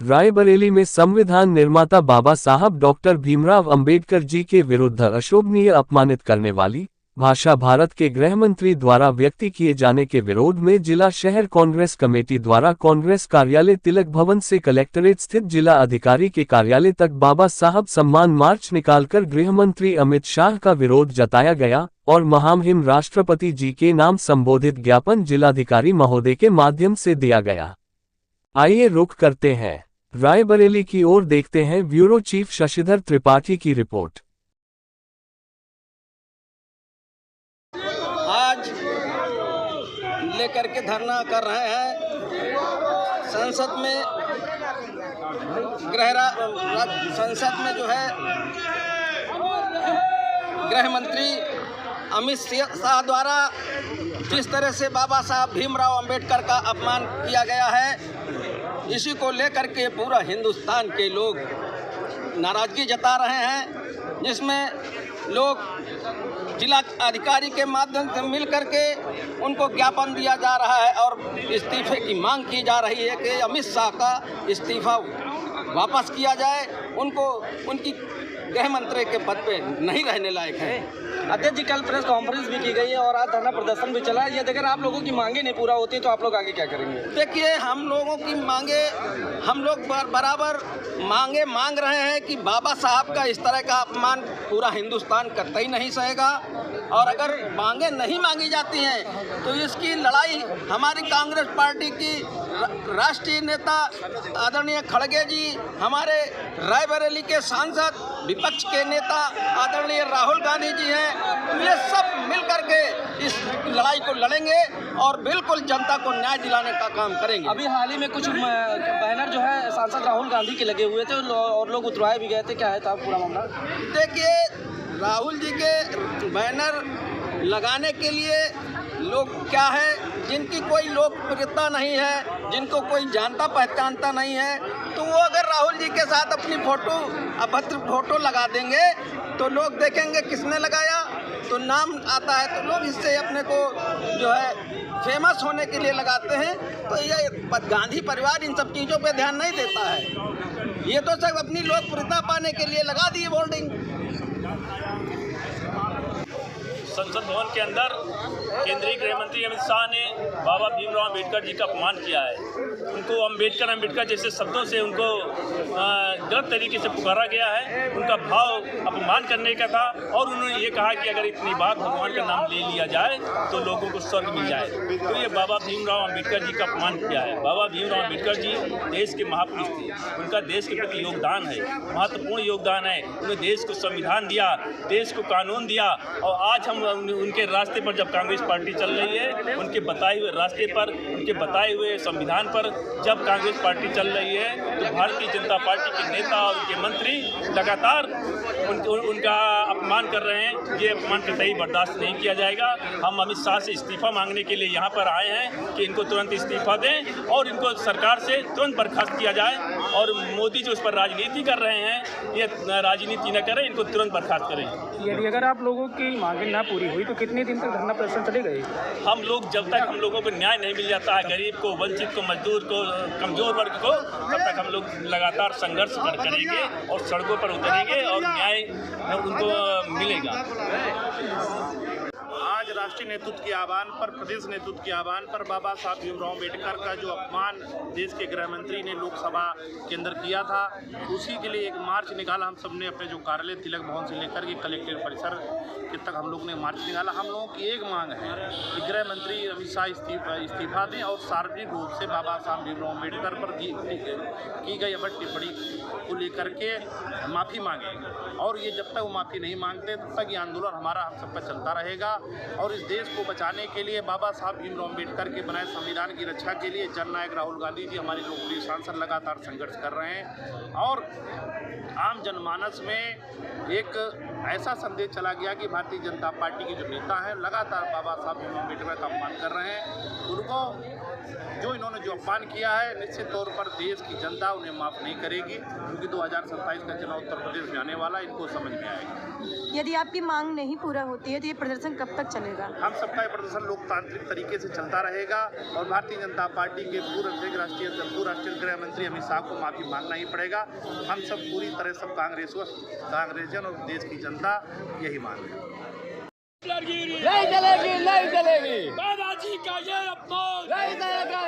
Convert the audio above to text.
रायबरेली में संविधान निर्माता बाबा साहब डॉक्टर भीमराव अंबेडकर जी के विरुद्ध अशोभनीय अपमानित करने वाली भाषा भारत के गृह मंत्री द्वारा व्यक्त किए जाने के विरोध में जिला शहर कांग्रेस कमेटी द्वारा कांग्रेस कार्यालय तिलक भवन से कलेक्ट्रेट स्थित जिला अधिकारी के कार्यालय तक बाबा साहब सम्मान मार्च निकालकर गृह मंत्री अमित शाह का विरोध जताया गया और महामहिम राष्ट्रपति जी के नाम संबोधित ज्ञापन जिलाधिकारी महोदय के माध्यम से दिया गया। आइए रुख करते हैं रायबरेली की ओर, देखते हैं ब्यूरो चीफ शशिधर त्रिपाठी की रिपोर्ट। आज लेकर के धरना कर रहे हैं संसद में, संसद में जो है गृह मंत्री अमित शाह द्वारा जिस तरह से बाबा साहब भीमराव अंबेडकर का अपमान किया गया है, इसी को लेकर के पूरा हिंदुस्तान के लोग नाराज़गी जता रहे हैं, जिसमें लोग जिला अधिकारी के माध्यम से मिल करके उनको ज्ञापन दिया जा रहा है और इस्तीफे की मांग की जा रही है कि अमित शाह का इस्तीफा वापस किया जाए, उनको उनकी गृह मंत्री के पद पे नहीं रहने लायक है। अध्यक्ष जी, कल प्रेस कॉन्फ्रेंस भी की गई है और आज धरना प्रदर्शन भी चला है। ये अगर आप लोगों की मांगे नहीं पूरा होती तो आप लोग आगे क्या करेंगे? देखिए, हम लोगों की मांगे, हम लोग बराबर मांगे मांग रहे हैं कि बाबा साहब का इस तरह का अपमान पूरा हिंदुस्तान कतई नहीं सहेगा, और अगर मांगे नहीं मांगी जाती हैं तो इसकी लड़ाई हमारी कांग्रेस पार्टी की राष्ट्रीय नेता आदरणीय खड़गे जी, हमारे रायबरेली के सांसद विपक्ष के नेता आदरणीय राहुल गांधी जी हैं, ये सब मिल करके इस लड़ाई को लड़ेंगे और बिल्कुल जनता को न्याय दिलाने का काम करेंगे। अभी हाल ही में कुछ बैनर जो है सांसद राहुल गांधी के लगे हुए थे और लोग उतरवाए भी गए थे, क्या है था पूरा मामला? देखिए, राहुल जी के बैनर लगाने के लिए लोग क्या है, जिनकी कोई लोकप्रियता नहीं है, जिनको कोई जानता पहचानता नहीं है, तो वो अगर राहुल जी के साथ अपनी अभद्र फोटो लगा देंगे तो लोग देखेंगे किसने लगाया, तो नाम आता है, तो लोग इससे अपने को जो है फेमस होने के लिए लगाते हैं। तो ये गांधी परिवार इन सब चीज़ों पे ध्यान नहीं देता है, ये तो सब अपनी लोकप्रियता पाने के लिए लगा दिए बोर्डिंग। संसद भवन के अंदर केंद्रीय गृह मंत्री अमित शाह ने बाबा भीमराव अंबेडकर जी का अपमान किया है। उनको अंबेडकर जैसे शब्दों से उनको गलत तरीके से पुकारा गया है। उनका भाव अपमान करने का था और उन्होंने ये कहा कि अगर इतनी बार भगवान का नाम ले लिया जाए तो लोगों को स्वर्ग मिल जाए। तो ये बाबा भीमराव अंबेडकर जी का अपमान किया है। बाबा भीमराव अंबेडकर जी देश के महापुरुष थे, उनका देश के प्रति योगदान है, महत्वपूर्ण योगदान है। उन्होंने देश को संविधान दिया, देश को कानून दिया, और आज हम उनके रास्ते पर जब कांग्रेस पार्टी चल रही है, उनके बताए हुए रास्ते पर, उनके बताए हुए संविधान पर जब कांग्रेस पार्टी चल रही है, तो भारतीय जनता पार्टी के नेता और उनके मंत्री लगातार उनका अपमान कर रहे हैं। ये अपमान कतई बर्दाश्त नहीं किया जाएगा। हम अमित शाह से इस्तीफा मांगने के लिए यहाँ पर आए हैं कि इनको तुरंत इस्तीफा दें और इनको सरकार से तुरंत बर्खास्त किया जाए। और मोदी जो उस पर राजनीति कर रहे हैं, ये राजनीति न करें, इनको तुरंत बर्खास्त करें। यदि अगर आप लोगों की मांगे ना पूरी हुई तो कितने दिन तक धरना प्रदर्शन चलेगा? हम लोग जब तक हम लोगों को न्याय नहीं मिल जाता है, गरीब को, वंचित को, मजदूर को, कमजोर वर्ग को, तब तक हम लोग लगातार संघर्ष करेंगे और सड़कों पर उतरेंगे और न्याय उनको मिलेगा। आज राष्ट्रीय नेतृत्व के आह्वान पर, प्रदेश नेतृत्व के आह्वान पर बाबा साहब भीमराव अम्बेडकर का जो अपमान देश के गृह मंत्री ने लोकसभा के अंदर किया था, उसी के लिए एक मार्च निकाला। हम सब ने अपने जो कार्यालय तिलक भवन से लेकर के कलेक्ट्रेट परिसर के तक हम लोग ने मार्च निकाला। हम लोगों की एक मांग है कि गृह मंत्री अमित शाह इस्तीफा दें और सार्वजनिक रूप से बाबा साहब भीमराव अम्बेडकर पर की गई अभद्र टिप्पणी को लेकर के माफ़ी मांगे। और ये जब तक वो माफ़ी नहीं मांगते तब तक ये आंदोलन हमारा हम सबका चलता रहेगा। और इस देश को बचाने के लिए, बाबा साहब भीमराव अम्बेडकर के बनाए संविधान की रक्षा के लिए जननायक राहुल गांधी जी, हमारे लोकप्रिय सांसद, लगातार संघर्ष कर रहे हैं। और आम जनमानस में एक ऐसा संदेश चला गया कि भारतीय जनता पार्टी के जो नेता हैं लगातार बाबा साहब भीमराव अम्बेडकर का अपमान कर रहे हैं। उनको जो इन्होंने जो अपमान किया है, निश्चित तौर पर देश की जनता उन्हें माफ़ नहीं करेगी, क्योंकि 2027 का चुनाव उत्तर प्रदेश में आने वाला, इनको समझ में आएगा। यदि आपकी मांग नहीं पूरा होती है तो ये प्रदर्शन कब तक चलेगा? हम सबका ये प्रदर्शन लोकतांत्रिक तरीके से चलता रहेगा और भारतीय जनता पार्टी के पूर्व अध्यक्ष राष्ट्रीय गृह मंत्री अमित शाह को माफ़ी मांगना ही पड़ेगा। हम सब पूरी तरह सब कांग्रेसजन और देश की जनता यही मान रहे नहीं चलेगी, नहीं चलेगी। दादाजी का ये अपमान नहीं चलेगा।